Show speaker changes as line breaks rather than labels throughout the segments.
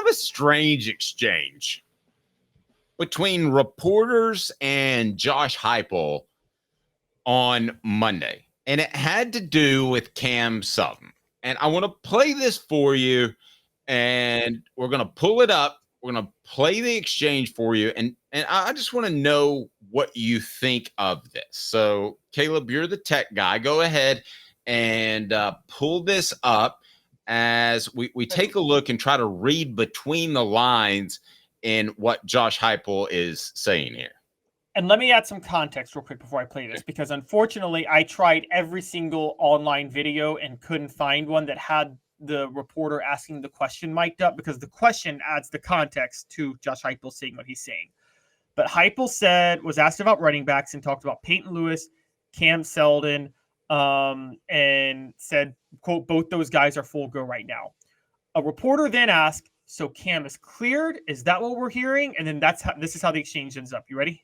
of a strange exchange between reporters and Josh Heupel on Monday, and it had to do with Cam Seldon. And I want to play this for you, and we're going to pull it up. We're going to play the exchange for you, and I just want to know what you think of this. So, Caleb, you're the tech guy. Go ahead and pull this up as we take a look and try to read between the lines in what Josh Heupel is saying here.
And let me add some context real quick before I play this, because unfortunately I tried every single online video and couldn't find one that had the reporter asking the question mic'd up, because the question adds the context to Josh Heupel saying what he's saying. But Heupel was asked about running backs and talked about Peyton Lewis, Cam Seldon, and said, quote, both those guys are full go right now. A reporter then asked, so Cam is cleared? Is that what we're hearing? And then this is how the exchange ends up. You ready?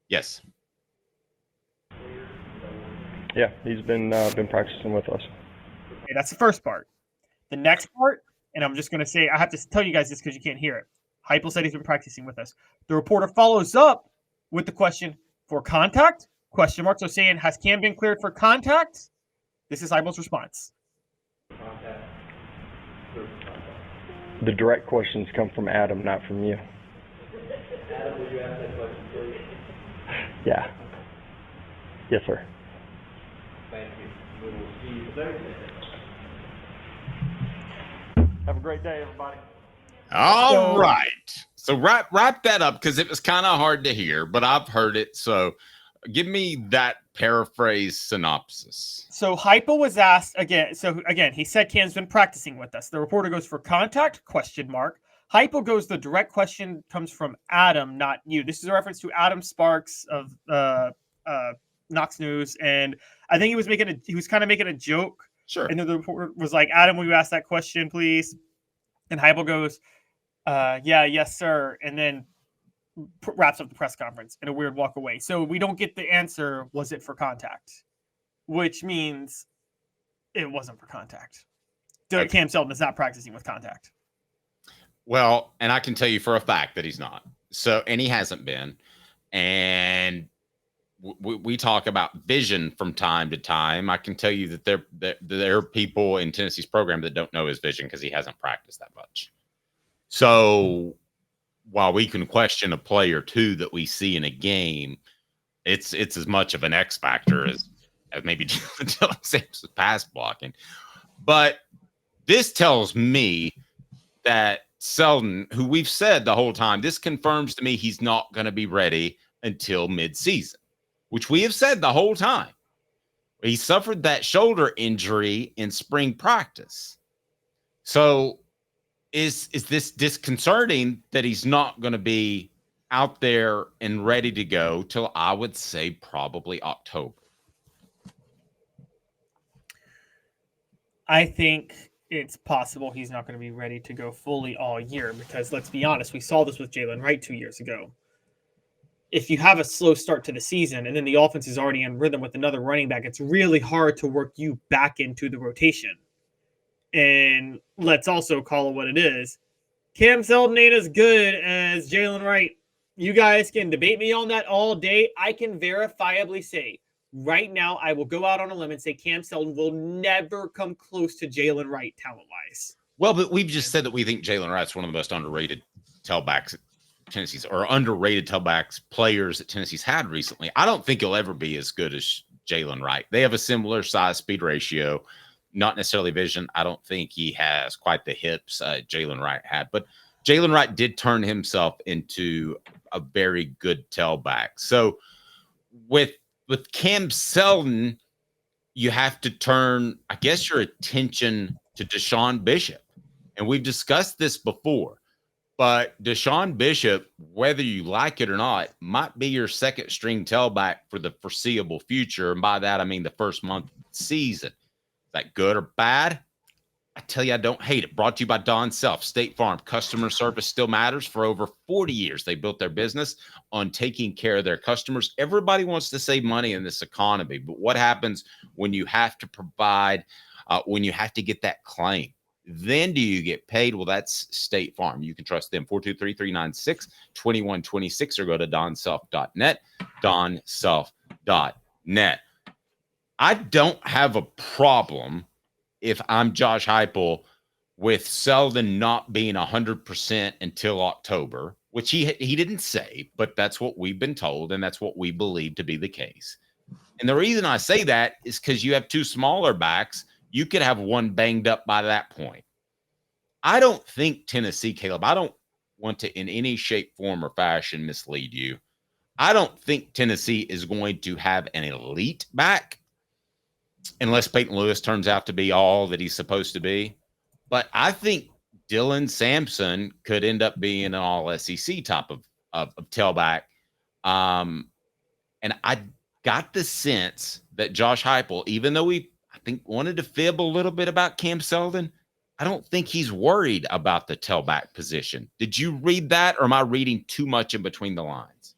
Yes.
Yeah, he's been practicing with us.
Okay, that's the first part. The next part, and I'm just going to say, I have to tell you guys this because you can't hear it. Heupel said he's been practicing with us. The reporter follows up with the question, for contact? Question mark. So saying, has Cam been cleared for contact? This is Heupel's response.
The direct questions come from Adam, not from you.
Adam, would you ask that question, please?
Yeah. Yes, sir.
Thank you. We will see you Thursday.
Have a great day, everybody.
All right. So wrap that up, because it was kind of hard to hear, but I've heard it. So give me that paraphrase synopsis.
So Heupel was asked again. So again, he said Cam's been practicing with us. The reporter goes, for contact? Question mark. Heupel goes, the direct question comes from Adam, not you. This is a reference to Adam Sparks of Knox News, and I think he was kind of making a joke.
Sure.
And then the reporter was like, Adam, will you ask that question, please? And Heupel goes, yes, sir. And then wraps up the press conference in a weird walk away. So we don't get the answer, was it for contact? Which means it wasn't for contact. Okay. Cam Seldon is not practicing with contact.
Well, and I can tell you for a fact that he's not. So, and he hasn't been. And we talk about vision from time to time. I can tell you that there are people in Tennessee's program that don't know his vision because he hasn't practiced that much. So while we can question a play or two that we see in a game, it's as much of an X factor as maybe Dylan Sampson's pass blocking. But this tells me that Seldon, who we've said the whole time, this confirms to me he's not going to be ready until midseason, which we have said the whole time. He suffered that shoulder injury in spring practice. So is this disconcerting that he's not going to be out there and ready to go till, I would say, probably October?
I think it's possible he's not going to be ready to go fully all year, because let's be honest, we saw this with Jalen Wright 2 years ago. If you have a slow start to the season and then the offense is already in rhythm with another running back, it's really hard to work you back into the rotation. And let's also call it what it is. Cam Seldon ain't as good as Jalen Wright. You guys can debate me on that all day. I can verifiably say right now, I will go out on a limb and say Cam Seldon will never come close to Jalen Wright talent-wise.
Well, but we've just said that we think Jalen Wright's one of the most underrated tailbacks Tennessee's, or underrated tailbacks players that Tennessee's had recently. I don't think he'll ever be as good as Jalen Wright. They have a similar size speed ratio, not necessarily vision. I don't think he has quite the hips Jalen Wright had, but Jalen Wright did turn himself into a very good tailback. So with Cam Seldon, you have to turn, I guess, your attention to Deshaun Bishop. And we've discussed this before, but Deshaun Bishop, whether you like it or not, might be your second string tailback for the foreseeable future. And by that, I mean the first month of the season. Is that good or bad? I tell you, I don't hate it. Brought to you by Don Self, State Farm. Customer service still matters. For over 40 years, they built their business on taking care of their customers. Everybody wants to save money in this economy, but what happens when you have to provide, when you have to get that claim? then do you get paid? Well, that's State Farm. You can trust them. 423-396-2126 or go to donself.net, donself.net. I don't have a problem if I'm Josh Heupel with Seldon not being 100% until October, which he didn't say, but that's what we've been told, and that's what we believe to be the case. And the reason I say that is because you have two smaller backs. You could have one banged up by that point. I don't think Tennessee, Caleb, I don't want to in any shape, form, or fashion mislead you. I don't think Tennessee is going to have an elite back unless Peyton Lewis turns out to be all that he's supposed to be. But I think Dylan Sampson could end up being an all-SEC type of tailback. And I got the sense that Josh Heupel, even though I think wanted to fib a little bit about Cam Seldon, I don't think he's worried about the tailback position. Did you read that, or am I reading too much in between the lines?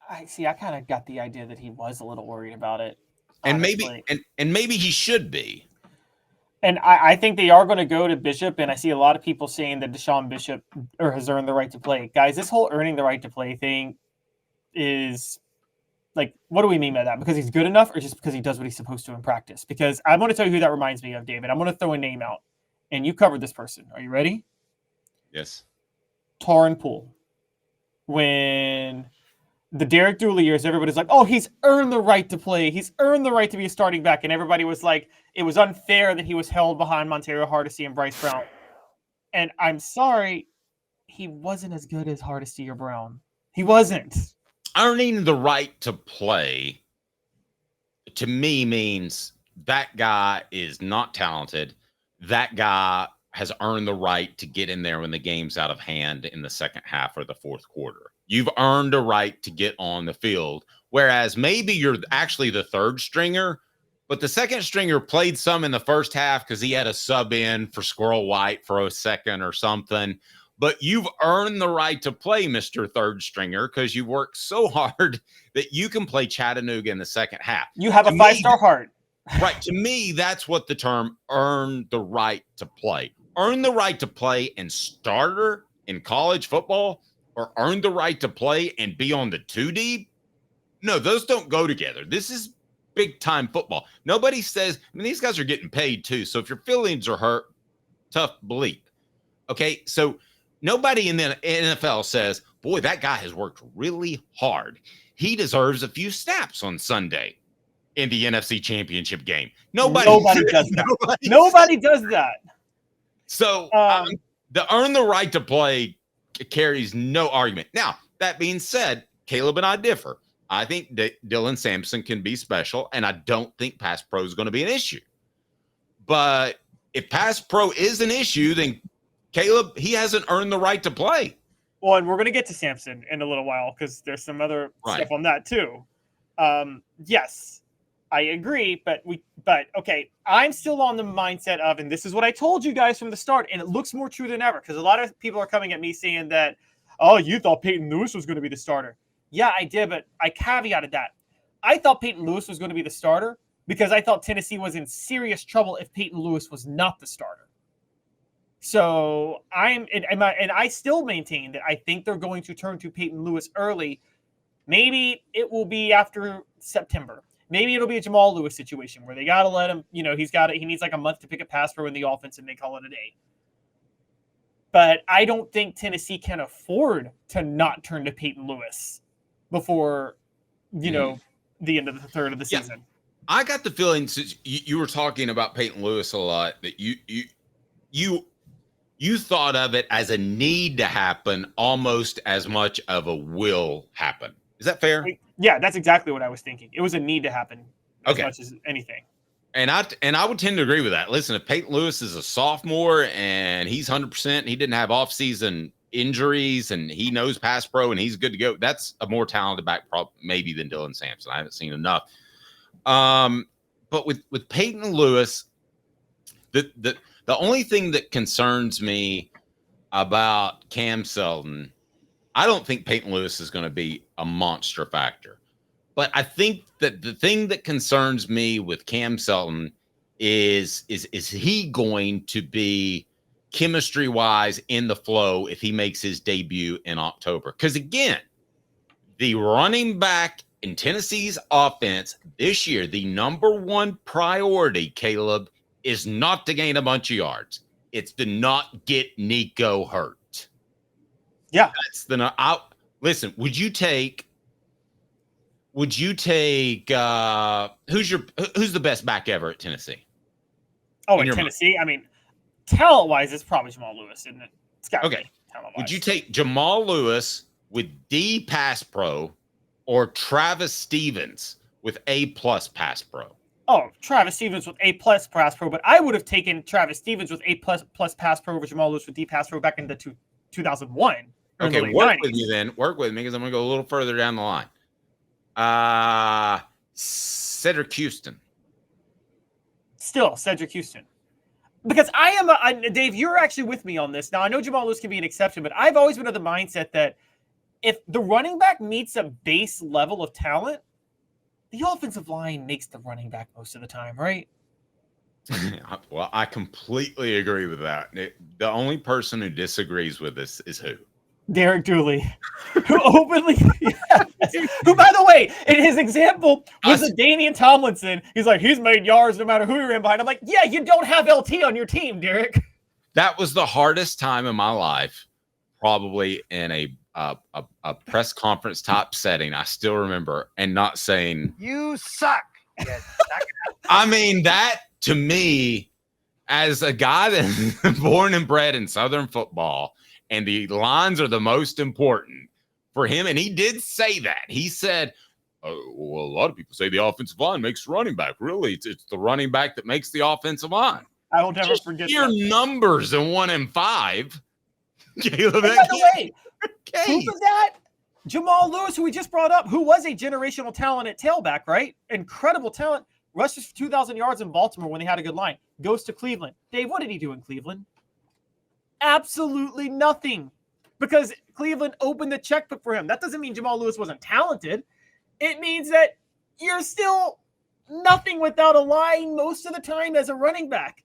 I kind of got the idea that he was a little worried about it.
And
honestly.
maybe he should be.
And I think they are going to go to Bishop, and I see a lot of people saying that Deshaun Bishop has earned the right to play. Guys, this whole earning the right to play thing is like, what do we mean by that? Because he's good enough, or just because he does what he's supposed to in practice? Because I'm going to tell you who that reminds me of, David. I'm going to throw a name out, and you covered this person. Are you ready?
Yes.
Torrin Poole. When the Derek Dooley years, everybody's like, oh, he's earned the right to play. He's earned the right to be a starting back. And everybody was like, it was unfair that he was held behind Montero Hardesty and Bryce Brown. And I'm sorry, he wasn't as good as Hardesty or Brown. He wasn't.
Earning the right to play, to me, means that guy is not talented. That guy has earned the right to get in there when the game's out of hand in the second half or the fourth quarter. You've earned a right to get on the field, whereas maybe you're actually the third stringer, but the second stringer played some in the first half because he had a sub in for Squirrel White for a second or something. But you've earned the right to play, Mr. Third Stringer, because you worked so hard that you can play Chattanooga in the second half.
You have a 5-star heart.
Right. To me, that's what the term earn the right to play. Earn the right to play and starter in college football, or earn the right to play and be on the 2 deep. No, those don't go together. This is big time football. Nobody says, I mean, these guys are getting paid too. So if your feelings are hurt, tough bleep. Okay. So nobody in the NFL says, boy, that guy has worked really hard. He deserves a few snaps on Sunday in the NFC Championship game. Nobody
does that. Nobody does that.
So the earn the right to play carries no argument. Now, that being said, Caleb and I differ. I think that Dylan Sampson can be special, and I don't think pass pro is going to be an issue. But if pass pro is an issue, then Caleb, he hasn't earned the right to play.
Well, and we're going to get to Sampson in a little while because there's some other stuff on that too. Yes, I agree, but okay, I'm still on the mindset of, and this is what I told you guys from the start, and it looks more true than ever because a lot of people are coming at me saying that, oh, you thought Peyton Lewis was going to be the starter. Yeah, I did, but I caveated that. I thought Peyton Lewis was going to be the starter because I thought Tennessee was in serious trouble if Peyton Lewis was not the starter. So I still maintain that I think they're going to turn to Peyton Lewis early. Maybe it will be after September. Maybe it'll be a Jamal Lewis situation where they got to let him, he needs like a month to pick a pass throw in the offense and they call it a day. But I don't think Tennessee can afford to not turn to Peyton Lewis before, the end of the third of the season.
I got the feeling, since you were talking about Peyton Lewis a lot, that you thought of it as a need to happen almost as much of a will happen. Is that fair?
Yeah, that's exactly what I was thinking. It was a need to happen as much as anything.
And I would tend to agree with that. Listen, if Peyton Lewis is a sophomore and he's 100%, he didn't have offseason injuries and he knows pass pro and he's good to go, that's a more talented back maybe than Dylan Sampson. I haven't seen enough. But with Peyton Lewis, the only thing that concerns me about Cam Seldon, I don't think Peyton Lewis is going to be a monster factor. But I think that the thing that concerns me with Cam Seldon is he going to be chemistry wise in the flow if he makes his debut in October? Because again, the running back in Tennessee's offense this year, the number one priority, Caleb, is not to gain a bunch of yards. It's to not get Nico hurt.
Yeah.
That's the listen, who's the best back ever at Tennessee?
Oh, in Tennessee? Mind. I mean, talent-wise, it's probably Jamal Lewis, isn't it? It's got to be talent-wise.
Would you take Jamal Lewis with D pass pro or Travis Stevens with A+ pass pro?
Oh, Travis Stevens with A+ pass pro, but I would have taken Travis Stevens with A+ pass pro over Jamal Lewis with D pass pro back in the 2001.
Okay, work with me then. Work with me because I'm going to go a little further down the line. Cedric Houston.
Still, Cedric Houston. Because Dave, you're actually with me on this. Now, I know Jamal Lewis can be an exception, but I've always been of the mindset that if the running back meets a base level of talent, the offensive line makes the running back most of the time, right?
Well, I completely agree with that. The only person who disagrees with this is who?
Derek Dooley, who openly, who, by the way, in his example was a Damian Tomlinson. He's like, he's made yards no matter who you're in behind. I'm like, yeah, you don't have LT on your team, Derek.
That was the hardest time in my life, probably in a press conference type setting. I still remember, and not saying,
you suck.
I mean, that to me, as a guy that's born and bred in Southern football, and the lines are the most important for him. And he did say that. He said, well, a lot of people say the offensive line makes running back. Really, it's the running back that makes the offensive line.
I will never forget
your numbers in 1 and 5. Caleb,
by the way, proof of that, Jamal Lewis, who we just brought up, who was a generational talent at tailback, right? Incredible talent. Rushes for 2,000 yards in Baltimore when they had a good line. Goes to Cleveland. Dave, what did he do in Cleveland? Absolutely nothing, because Cleveland opened the checkbook for him. That doesn't mean Jamal Lewis wasn't talented. It means that you're still nothing without a line most of the time as a running back.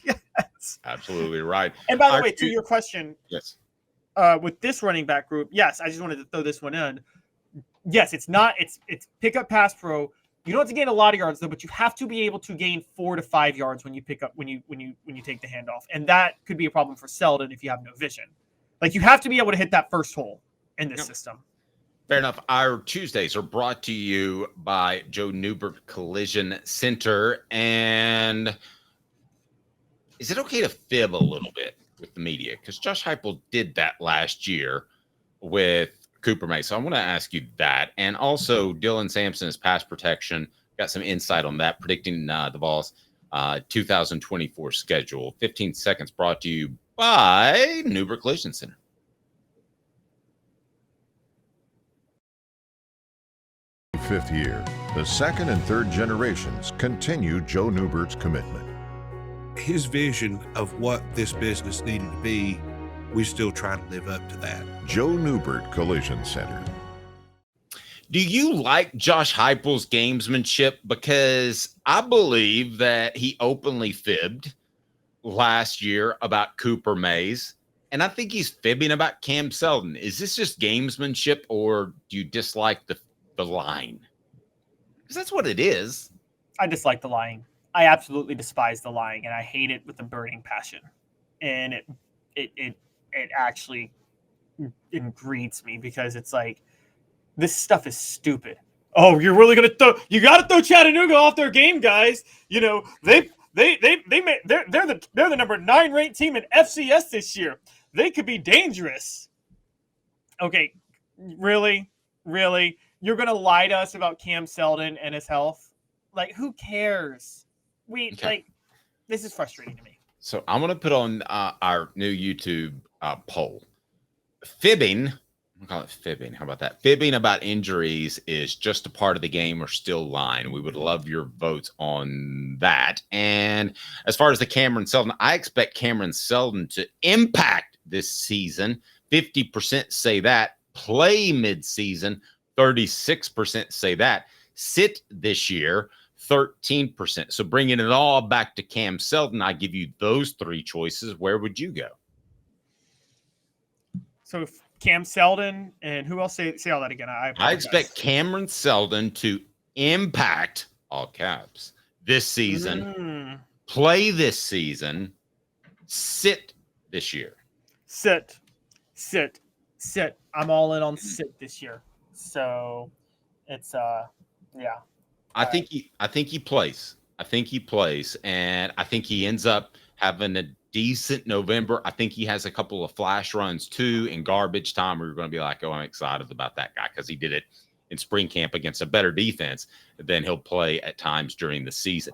Yes.
Absolutely right.
And by the way, to your question,
yes,
with this running back group, yes, I just wanted to throw this one in. Yes, it's pick up pass pro. You don't have to gain a lot of yards though, but you have to be able to gain 4 to 5 yards when you pick up when you take the handoff, and that could be a problem for Seldon if you have no vision. Like, you have to be able to hit that first hole in this system.
Fair enough. Our Tuesdays are brought to you by Joe Newbert Collision Center. And is it okay to fib a little bit with the media? Because Josh Heupel did that last year with Cooper May. So I want to ask you that. And also Dylan Sampson's pass protection. Got some insight on that, predicting the Vols 2024 schedule. 15 seconds brought to you by Newbert Collision Center.
Fifth year, the second and third generations continue Joe Newbert's commitment.
His vision of what this business needed to be, we still try to live up to that.
Joe Newbert Collision Center.
Do you like Josh Heupel's gamesmanship? Because I believe that he openly fibbed last year about Cooper Mays, and I think he's fibbing about Cam Seldon. Is this just gamesmanship, or do you dislike the line? Because that's what it is.
I dislike the lying. I absolutely despise the lying, and I hate it with a burning passion. And it actually greets me, because it's like, this stuff is stupid. Oh, you're really gonna you got to throw Chattanooga off their game, guys. You know, they're the number 9 ranked team in FCS this year. They could be dangerous. Okay, really. You're going to lie to us about Cam Seldon and his health? Like, who cares? This is frustrating to me.
So I'm going to put on our new YouTube poll. Fibbing, I'll call it fibbing. How about that? Fibbing about injuries is just a part of the game or still lying. We would love your votes on that. And as far as the Cameron Seldon, I expect Cameron Seldon to impact this season. 50% say that. Play midseason. 36% say that. Sit this year. 13%. So bringing it all back to Cam Seldon, I give you those three choices. Where would you go?
So if Cam Seldon and who else say all that again? I
expect Cameron Seldon to impact, all caps, this season, play this season, sit this year.
Sit. I'm all in on sit this year. So it's yeah.
I think he plays. I think he plays, and I think he ends up having a decent November. I think he has a couple of flash runs too in garbage time where you're going to be like, oh, I'm excited about that guy because he did it in spring camp against a better defense than he'll play at times during the season.